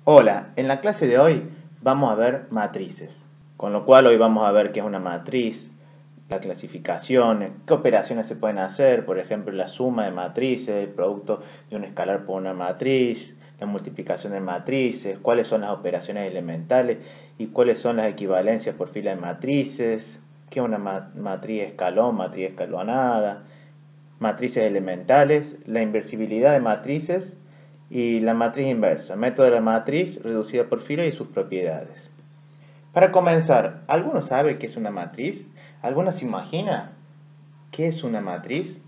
Hola, en la clase de hoy vamos a ver matrices, con lo cual hoy vamos a ver qué es una matriz, la clasificación, qué operaciones se pueden hacer, por ejemplo la suma de matrices, el producto de un escalar por una matriz, la multiplicación de matrices, cuáles son las operaciones elementales y cuáles son las equivalencias por fila de matrices, qué es una matriz escalón, matriz escalonada, matrices elementales, la inversibilidad de matrices y la matriz inversa, método de la matriz reducida por fila y sus propiedades. Para comenzar, ¿alguno sabe qué es una matriz? ¿Alguno se imagina qué es una matriz?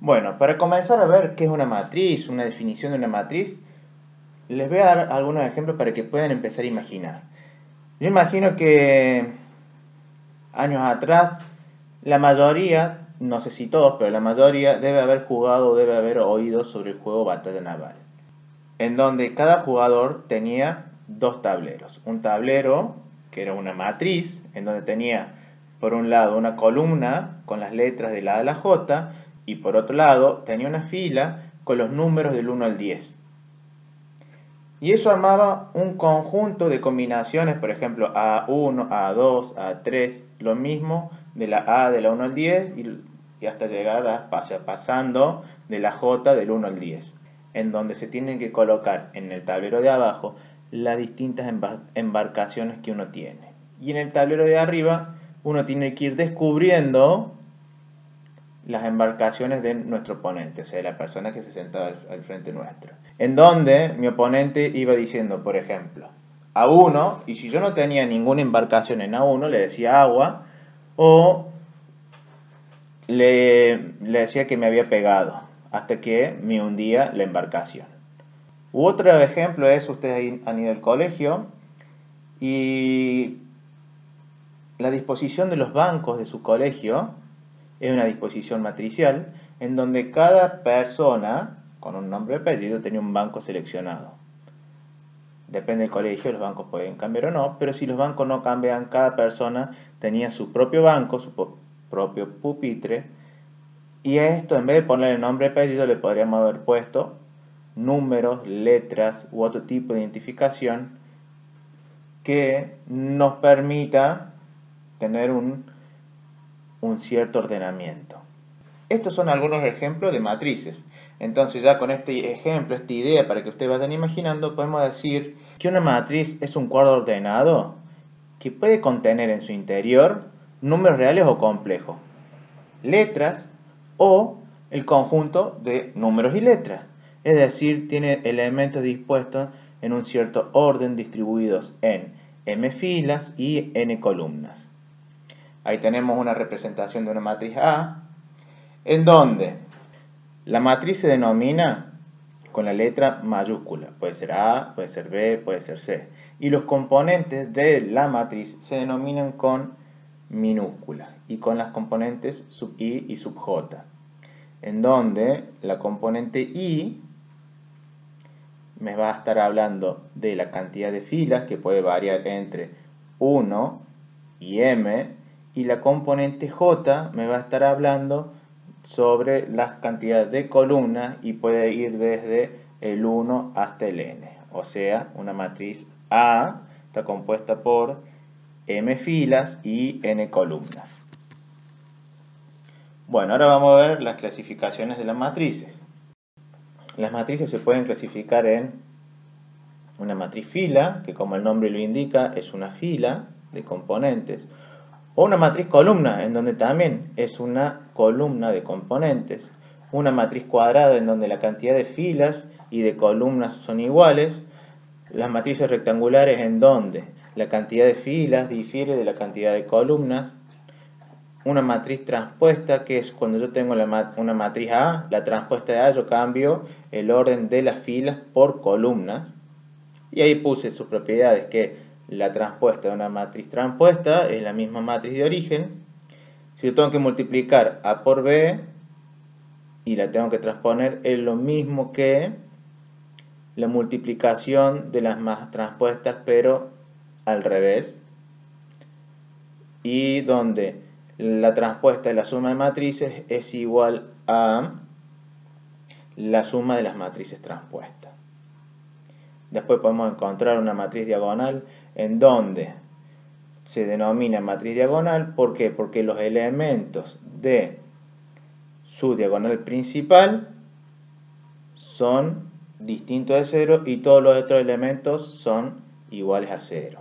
Bueno, para comenzar a ver qué es una matriz, una definición de una matriz, les voy a dar algunos ejemplos para que puedan empezar a imaginar. Yo imagino que años atrás la mayoría, no sé si todos, pero la mayoría debe haber jugado o debe haber oído sobre el juego Batalla Naval, en donde cada jugador tenía dos tableros. Un tablero que era una matriz, en donde tenía por un lado una columna con las letras de la A a la J y por otro lado tenía una fila con los números del 1 al 10. Y eso armaba un conjunto de combinaciones, por ejemplo, A1, A2, A3, lo mismo de la A de la 1 al 10 y hasta llegar a pasando de la J del 1 al 10, en donde se tienen que colocar en el tablero de abajo las distintas embarcaciones que uno tiene. Y en el tablero de arriba uno tiene que ir descubriendo las embarcaciones de nuestro oponente, o sea, de la persona que se sentaba al frente nuestro. En donde mi oponente iba diciendo, por ejemplo, A1, y si yo no tenía ninguna embarcación en A1, le decía agua, o le decía que me había pegado, hasta que me hundía la embarcación. Otro ejemplo es, ustedes han ido al colegio, y la disposición de los bancos de su colegio es una disposición matricial en donde cada persona con un nombre y apellido tenía un banco seleccionado. Depende del colegio, los bancos pueden cambiar o no, pero si los bancos no cambian, cada persona tenía su propio banco, su propio pupitre, y a esto en vez de ponerle nombre y apellido le podríamos haber puesto números, letras u otro tipo de identificación que nos permita tener un cierto ordenamiento. Estos son algunos ejemplos de matrices. Entonces ya con este ejemplo, esta idea para que ustedes vayan imaginando, podemos decir que una matriz es un cuadro ordenado que puede contener en su interior números reales o complejos, letras o el conjunto de números y letras. Es decir, tiene elementos dispuestos en un cierto orden distribuidos en m filas y n columnas. Ahí tenemos una representación de una matriz A, en donde la matriz se denomina con la letra mayúscula. Puede ser A, puede ser B, puede ser C. Y los componentes de la matriz se denominan con minúscula y con las componentes sub I y sub J. En donde la componente I me va a estar hablando de la cantidad de filas que puede variar entre 1 y m, y la componente J me va a estar hablando sobre las cantidades de columnas y puede ir desde el 1 hasta el n. O sea, una matriz A está compuesta por m filas y n columnas. Bueno, ahora vamos a ver las clasificaciones de las matrices. Las matrices se pueden clasificar en una matriz fila, que como el nombre lo indica es una fila de componentes, o una matriz columna, en donde también es una columna de componentes, una matriz cuadrada en donde la cantidad de filas y de columnas son iguales, las matrices rectangulares en donde la cantidad de filas difiere de la cantidad de columnas, una matriz transpuesta, que es cuando yo tengo una matriz A, la transpuesta de A, yo cambio el orden de las filas por columnas, y ahí puse sus propiedades, que la transpuesta de una matriz transpuesta es la misma matriz de origen. Si yo tengo que multiplicar A por B y la tengo que transponer, es lo mismo que la multiplicación de las más transpuestas, pero al revés. Y donde la transpuesta de la suma de matrices es igual a la suma de las matrices transpuestas. Después podemos encontrar una matriz diagonal en donde se denomina matriz diagonal. ¿Por qué? Porque los elementos de su diagonal principal son distintos de 0 y todos los otros elementos son iguales a 0.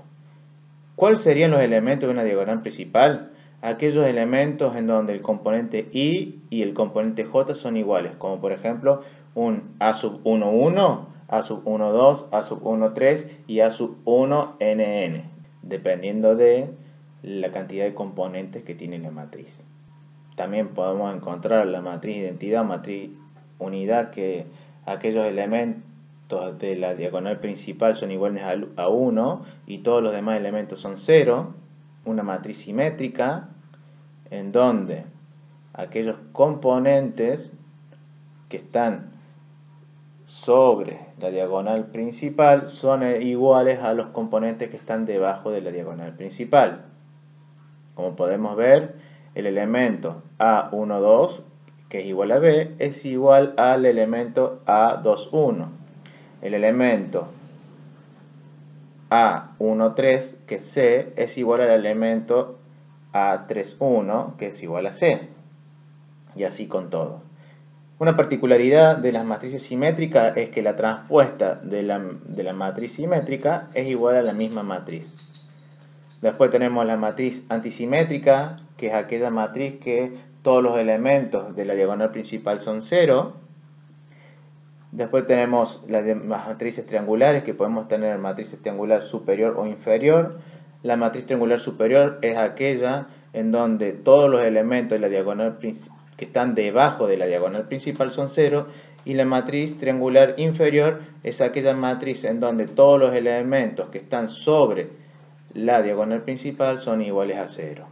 ¿Cuáles serían los elementos de una diagonal principal? Aquellos elementos en donde el componente i y el componente j son iguales, como por ejemplo un a sub 1, 1, a sub 1, 2, a sub 1, 3 y a sub 1, nn, dependiendo de la cantidad de componentes que tiene la matriz. También podemos encontrar la matriz identidad, matriz unidad, que aquellos elementos de la diagonal principal son iguales a 1 y todos los demás elementos son 0. Una matriz simétrica en donde aquellos componentes que están sobre la diagonal principal son iguales a los componentes que están debajo de la diagonal principal. Como podemos ver, el elemento A12, que es igual a B, es igual al elemento A21. El elemento A13, que es C, es igual al elemento A31, que es igual a C. Y así con todo. Una particularidad de las matrices simétricas es que la transpuesta de la matriz simétrica es igual a la misma matriz. Después tenemos la matriz antisimétrica, que es aquella matriz que todos los elementos de la diagonal principal son 0. Después tenemos las matrices triangulares, que podemos tener matrices triangular superior o inferior. La matriz triangular superior es aquella en donde todos los elementos de la diagonal que están debajo de la diagonal principal son 0. Y la matriz triangular inferior es aquella matriz en donde todos los elementos que están sobre la diagonal principal son iguales a 0.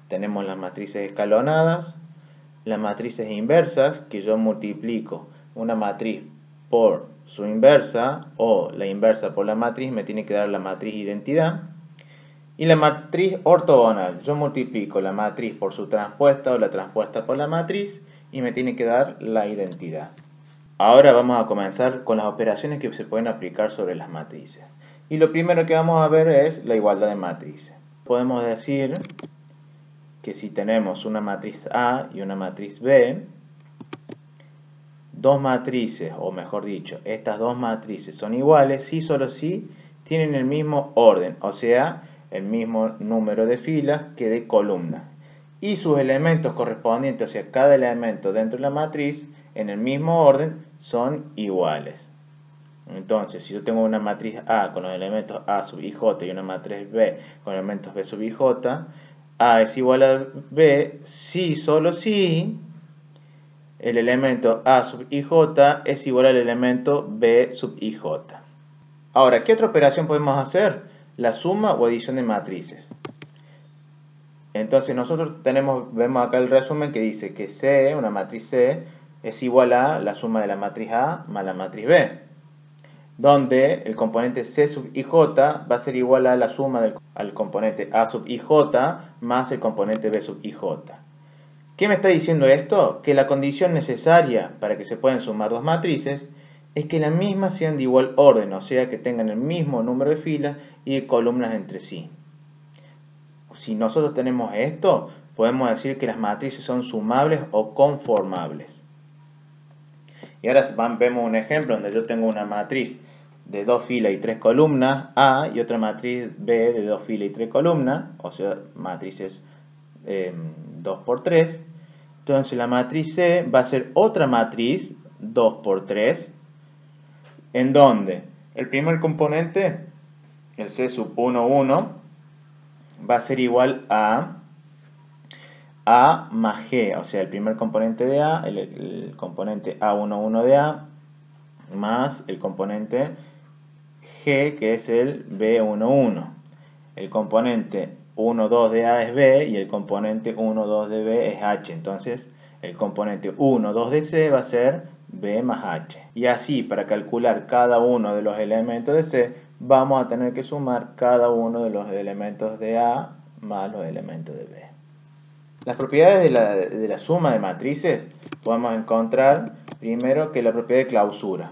Tenemos las matrices escalonadas, las matrices inversas, que yo multiplico una matriz por su inversa o la inversa por la matriz, me tiene que dar la matriz identidad. Y la matriz ortogonal, yo multiplico la matriz por su transpuesta o la transpuesta por la matriz y me tiene que dar la identidad. Ahora vamos a comenzar con las operaciones que se pueden aplicar sobre las matrices. Y lo primero que vamos a ver es la igualdad de matrices. Podemos decir que si tenemos una matriz A y una matriz B, dos matrices, o mejor dicho, estas dos matrices son iguales si solo si tienen el mismo orden, o sea, el mismo número de filas que de columnas. Y sus elementos correspondientes, o sea, cada elemento dentro de la matriz, en el mismo orden, son iguales. Entonces, si yo tengo una matriz A con los elementos A sub i j y una matriz B con elementos B sub i j, A es igual a B si, solo si, el elemento A sub i j es igual al elemento B sub i j. Ahora, ¿qué otra operación podemos hacer? La suma o adición de matrices. Entonces nosotros vemos acá el resumen que dice que C, una matriz C, es igual a la suma de la matriz A más la matriz B, donde el componente C sub ij va a ser igual a la suma al componente A sub ij más el componente B sub ij. ¿Qué me está diciendo esto? Que la condición necesaria para que se puedan sumar dos matrices es que las mismas sean de igual orden, o sea que tengan el mismo número de filas y de columnas entre sí. Si nosotros tenemos esto, podemos decir que las matrices son sumables o conformables. Y ahora vemos un ejemplo donde yo tengo una matriz de 2 filas y 3 columnas A y otra matriz B de 2 filas y 3 columnas, o sea, matrices 2 por 3. Entonces la matriz C va a ser otra matriz 2 por 3, en donde el primer componente, el C sub 1, 1, va a ser igual a más G, o sea, el primer componente de A, el componente A11 de A, más el componente G, que es el B11. El componente 1,2 de A es B y el componente 1,2 de B es H. Entonces, el componente 1,2 de C va a ser B más H. Y así, para calcular cada uno de los elementos de C, vamos a tener que sumar cada uno de los elementos de A más los elementos de B. Las propiedades de la suma de matrices podemos encontrar primero que la propiedad de clausura.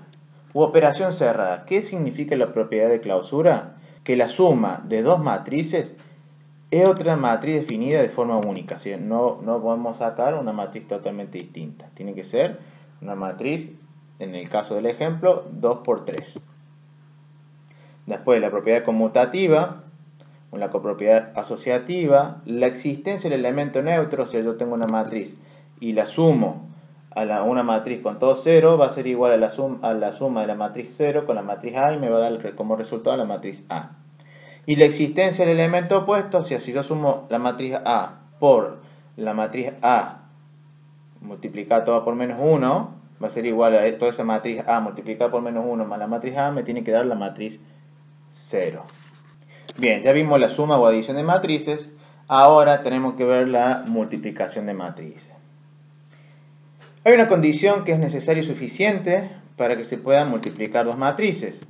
u operación cerrada. ¿Qué significa la propiedad de clausura? Que la suma de dos matrices es otra matriz definida de forma única. ¿Sí? No podemos sacar una matriz totalmente distinta. Tiene que ser una matriz, en el caso del ejemplo, 2 por 3. Después la propiedad conmutativa, la copropiedad asociativa, la existencia del elemento neutro. O sea, yo tengo una matriz y la sumo a una matriz con todo 0, va a ser igual a la suma de la matriz 0 con la matriz A y me va a dar como resultado la matriz A. Y la existencia del elemento opuesto, o sea, si yo sumo la matriz A por la matriz A multiplicada toda por menos 1, va a ser igual a toda esa matriz A multiplicada por menos 1 más la matriz A, me tiene que dar la matriz 0. Bien, ya vimos la suma o adición de matrices, ahora tenemos que ver la multiplicación de matrices. Hay una condición que es necesaria y suficiente para que se puedan multiplicar dos matrices.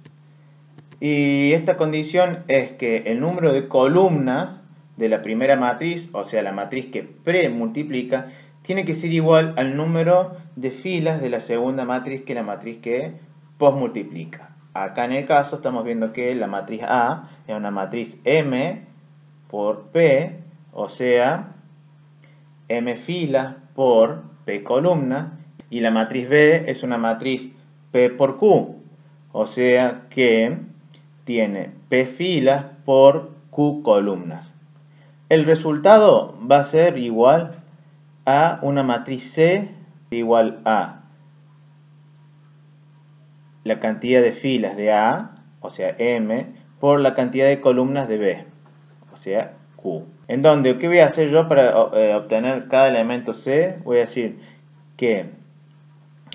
Y esta condición es que el número de columnas de la primera matriz, o sea, la matriz que premultiplica, tiene que ser igual al número de filas de la segunda matriz que la matriz que posmultiplica. Acá en el caso estamos viendo que la matriz A es una matriz M por P, o sea, M filas por P columnas, y la matriz B es una matriz P por Q, o sea que tiene P filas por Q columnas. El resultado va a ser igual a una matriz C igual a la cantidad de filas de A, o sea M, por la cantidad de columnas de B, o sea Q. En donde, ¿qué voy a hacer yo para obtener cada elemento C? Voy a decir que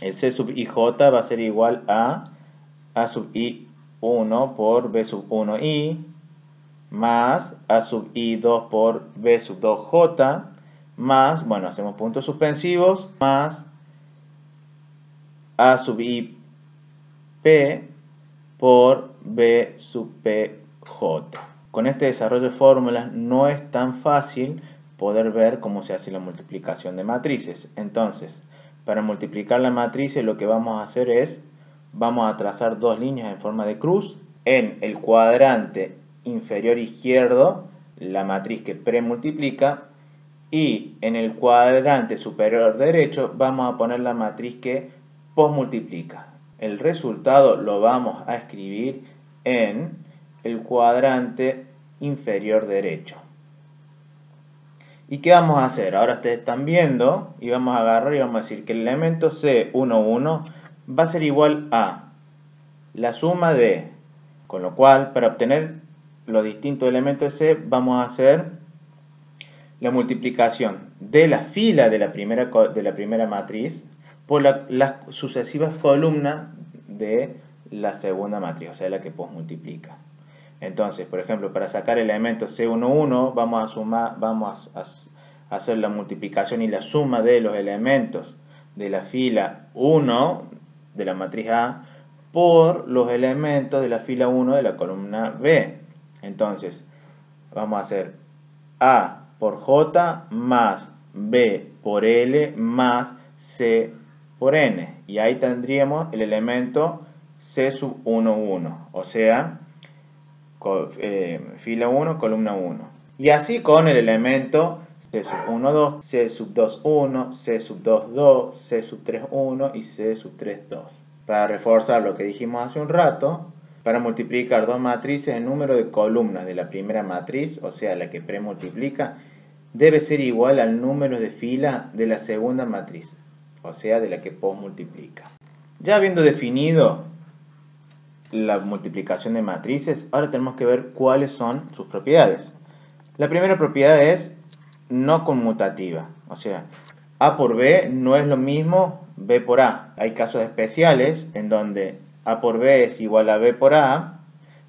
el C sub IJ va a ser igual a sub I1 por B sub 1I, más A sub I2 por B sub 2J, más, bueno, hacemos puntos suspensivos, más A sub IP por B sub PJ. Con este desarrollo de fórmulas no es tan fácil poder ver cómo se hace la multiplicación de matrices. Entonces, para multiplicar la matriz lo que vamos a hacer es, vamos a trazar dos líneas en forma de cruz. En el cuadrante inferior izquierdo, la matriz que premultiplica, y en el cuadrante superior derecho vamos a poner la matriz que posmultiplica. El resultado lo vamos a escribir en el cuadrante inferior derecho. ¿Y qué vamos a hacer? Ahora ustedes están viendo y vamos a agarrar y vamos a decir que el elemento C11 va a ser igual a la suma de, con lo cual para obtener los distintos elementos de C vamos a hacer la multiplicación de la fila de la primera matriz por las sucesivas columnas de la segunda matriz, o sea, la que posmultiplica. Entonces, por ejemplo, para sacar el elemento C11 vamos a hacer la multiplicación y la suma de los elementos de la fila 1 de la matriz A por los elementos de la fila 1 de la columna B. Entonces, vamos a hacer A por J más B por L más C por N. Y ahí tendríamos el elemento C sub 1, 1. O sea, fila 1, columna 1. Y así con el elemento C sub 1, 2, C sub 2, 1, C sub 2, 2, C sub 3, 1 y C sub 3, 2. Para reforzar lo que dijimos hace un rato, para multiplicar dos matrices, el número de columnas de la primera matriz, o sea, la que premultiplica, debe ser igual al número de fila de la segunda matriz, o sea, de la que posmultiplica. Ya habiendo definido la multiplicación de matrices, ahora tenemos que ver cuáles son sus propiedades. La primera propiedad es no conmutativa, o sea, A por B no es lo mismo B por A. Hay casos especiales en donde A por B es igual a B por A,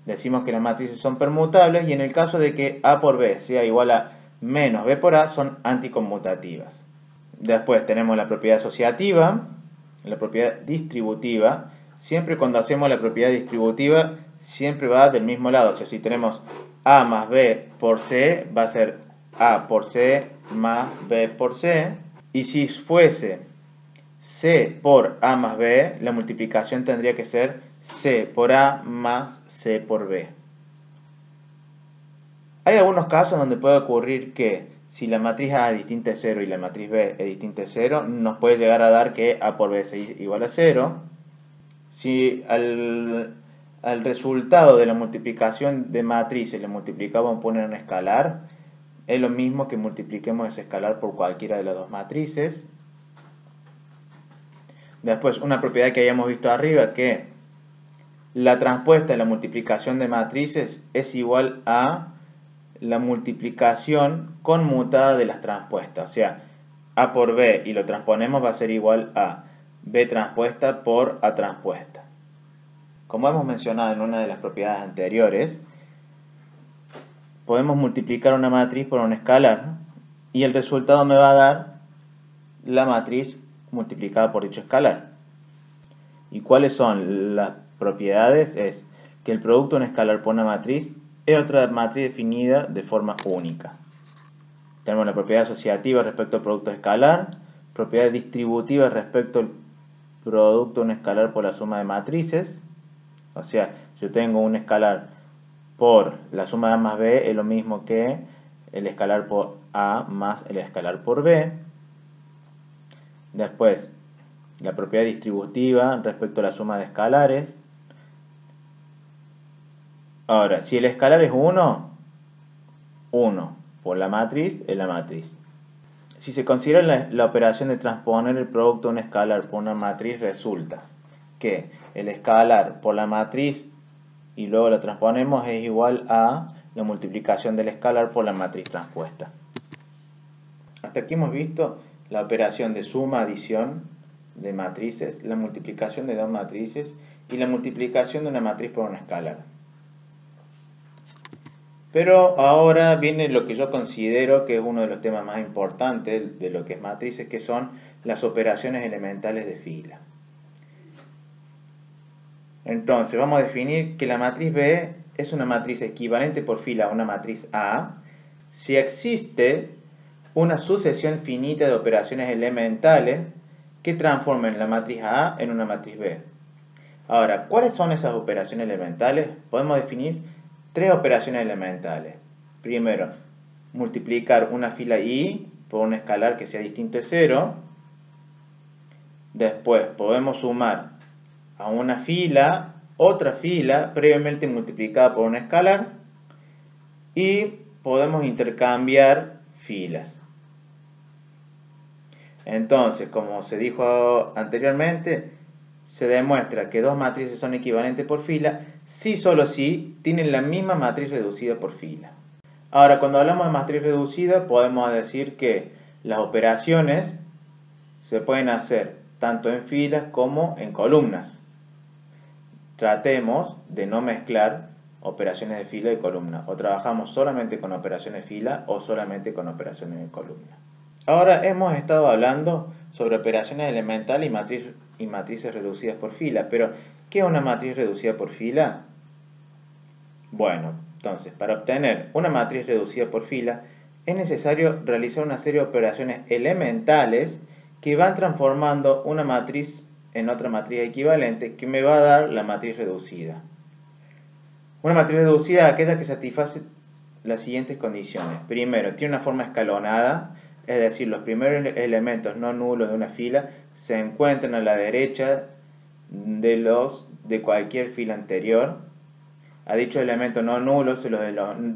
decimos que las matrices son permutables, y en el caso de que A por B sea igual a menos B por A, son anticonmutativas. Después tenemos la propiedad asociativa, la propiedad distributiva. Siempre cuando hacemos la propiedad distributiva, siempre va del mismo lado. O sea, si tenemos A más B por C, va a ser A por C más B por C. Y si fuese C por A más B, la multiplicación tendría que ser C por A más C por B. Hay algunos casos donde puede ocurrir que si la matriz A es distinta de 0 y la matriz B es distinta de 0, nos puede llegar a dar que A por B es igual a 0. Si al resultado de la multiplicación de matrices le multiplicamos por un escalar, es lo mismo que multipliquemos ese escalar por cualquiera de las dos matrices. Después, una propiedad que hayamos visto arriba, que la transpuesta de la multiplicación de matrices es igual a la multiplicación conmutada de las transpuestas. O sea, A por B y lo transponemos va a ser igual a B transpuesta por A transpuesta. Como hemos mencionado en una de las propiedades anteriores, podemos multiplicar una matriz por un escalar y el resultado me va a dar la matriz multiplicada por dicho escalar. ¿Y cuáles son las propiedades? Es que el producto de un escalar por una matriz es otra matriz definida de forma única. Tenemos la propiedad asociativa respecto al producto escalar, propiedad distributiva respecto al producto de un escalar por la suma de matrices. O sea, si yo tengo un escalar por la suma de A más B, es lo mismo que el escalar por A más el escalar por B. Después, la propiedad distributiva respecto a la suma de escalares. Ahora, si el escalar es 1, 1 por la matriz es la matriz. Si se considera la operación de transponer el producto de un escalar por una matriz, resulta que el escalar por la matriz y luego la transponemos es igual a la multiplicación del escalar por la matriz transpuesta. Hasta aquí hemos visto la operación de suma, adición de matrices, la multiplicación de dos matrices y la multiplicación de una matriz por un escalar. Pero ahora viene lo que yo considero que es uno de los temas más importantes de lo que es matrices, que son las operaciones elementales de fila. Entonces vamos a definir que la matriz B es una matriz equivalente por fila a una matriz A si existe una sucesión finita de operaciones elementales que transformen la matriz A en una matriz B. Ahora, ¿cuáles son esas operaciones elementales? Podemos definir tres operaciones elementales. Primero, multiplicar una fila I por un escalar que sea distinto de 0. Después podemos sumar a una fila otra fila previamente multiplicada por un escalar y podemos intercambiar filas. Entonces, como se dijo anteriormente, se demuestra que dos matrices son equivalentes por fila si solo si tienen la misma matriz reducida por fila. Ahora, cuando hablamos de matriz reducida, podemos decir que las operaciones se pueden hacer tanto en filas como en columnas. Tratemos de no mezclar operaciones de fila y columna. O trabajamos solamente con operaciones de fila o solamente con operaciones de columna. Ahora hemos estado hablando sobre operaciones elementales y matrices reducidas por fila. Pero, ¿qué es una matriz reducida por fila? Bueno, entonces, para obtener una matriz reducida por fila, es necesario realizar una serie de operaciones elementales que van transformando una matriz en otra matriz equivalente que me va a dar la matriz reducida. Una matriz reducida es aquella que satisface las siguientes condiciones. Primero, tiene una forma escalonada, es decir, los primeros elementos no nulos de una fila se encuentran a la derecha de cualquier fila anterior. A dichos elementos no nulos se los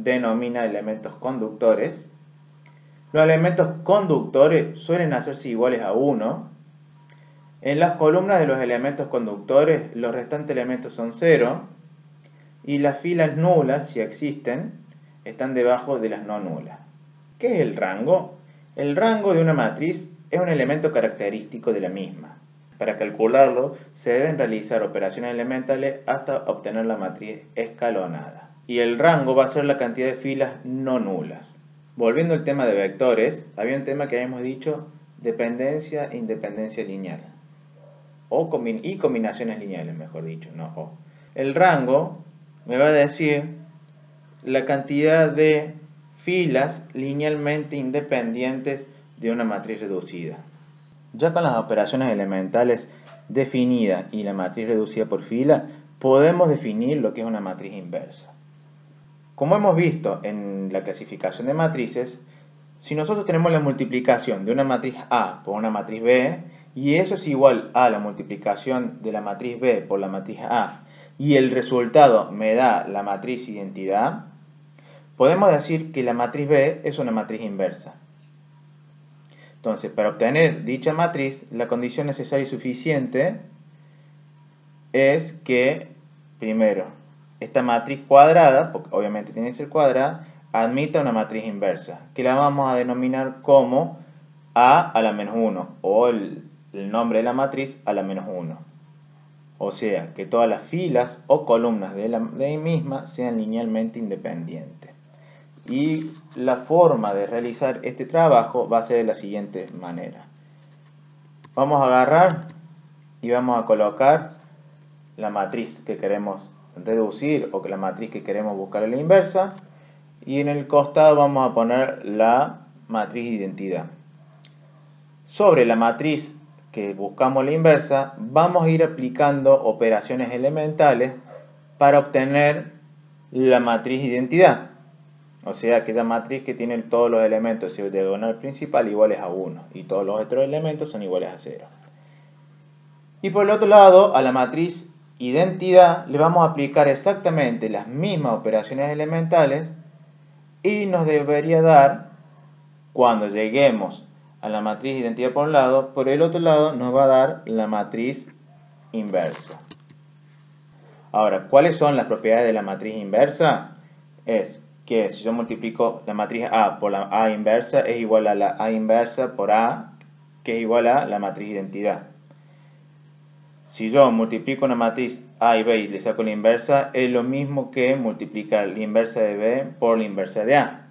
denomina elementos conductores. Los elementos conductores suelen hacerse iguales a 1. En las columnas de los elementos conductores, los restantes elementos son 0. Y las filas nulas, si existen, están debajo de las no nulas. ¿Qué es el rango? El rango de una matriz es un elemento característico de la misma. Para calcularlo, se deben realizar operaciones elementales hasta obtener la matriz escalonada. Y el rango va a ser la cantidad de filas no nulas. Volviendo al tema de vectores, había un tema que habíamos dicho, dependencia e independencia lineal. Y combinaciones lineales, mejor dicho, no o. El rango me va a decir la cantidad de filas linealmente independientes de una matriz reducida. Ya con las operaciones elementales definidas y la matriz reducida por fila, podemos definir lo que es una matriz inversa. Como hemos visto en la clasificación de matrices, si nosotros tenemos la multiplicación de una matriz A por una matriz B, y eso es igual a la multiplicación de la matriz B por la matriz A, y el resultado me da la matriz identidad, podemos decir que la matriz B es una matriz inversa. Entonces, para obtener dicha matriz, la condición necesaria y suficiente es que, primero, esta matriz cuadrada, porque obviamente tiene que ser cuadrada, admita una matriz inversa, que la vamos a denominar como A a la menos 1, o el nombre de la matriz a la menos 1. O sea, que todas las filas o columnas de la misma sean linealmente independientes. Y la forma de realizar este trabajo va a ser de la siguiente manera. Vamos a agarrar y vamos a colocar la matriz que queremos reducir o que la matriz que queremos buscar a la inversa, y en el costado vamos a poner la matriz identidad. Sobre la matriz que buscamos la inversa, vamos a ir aplicando operaciones elementales para obtener la matriz identidad. O sea, aquella matriz que tiene todos los elementos de diagonal principal iguales a 1 y todos los otros elementos son iguales a 0. Y por el otro lado, a la matriz identidad le vamos a aplicar exactamente las mismas operaciones elementales y nos debería dar, cuando lleguemos a la matriz identidad por un lado, por el otro lado nos va a dar la matriz inversa. Ahora, ¿cuáles son las propiedades de la matriz inversa? Es que si yo multiplico la matriz A por la A inversa es igual a la A inversa por A, que es igual a la matriz identidad. Si yo multiplico una matriz A y B y le saco la inversa, es lo mismo que multiplicar la inversa de B por la inversa de A.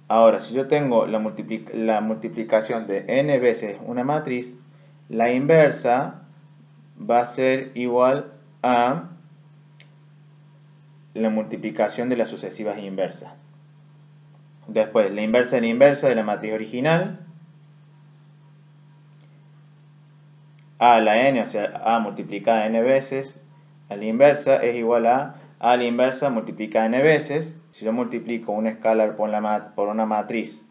Ahora, si yo tengo la multiplicación de n veces una matriz, la inversa va a ser igual a la multiplicación de las sucesivas inversas. Después, la inversa de la matriz original, a la n, o sea, a multiplicada n veces, a la inversa es igual a la inversa multiplicada n veces. Si yo multiplico un escalar por una matriz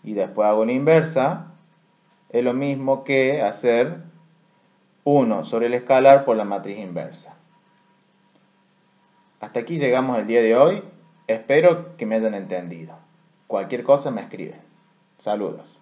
y después hago una inversa, es lo mismo que hacer 1 sobre el escalar por la matriz inversa. Hasta aquí llegamos el día de hoy. Espero que me hayan entendido. Cualquier cosa me escriben. Saludos.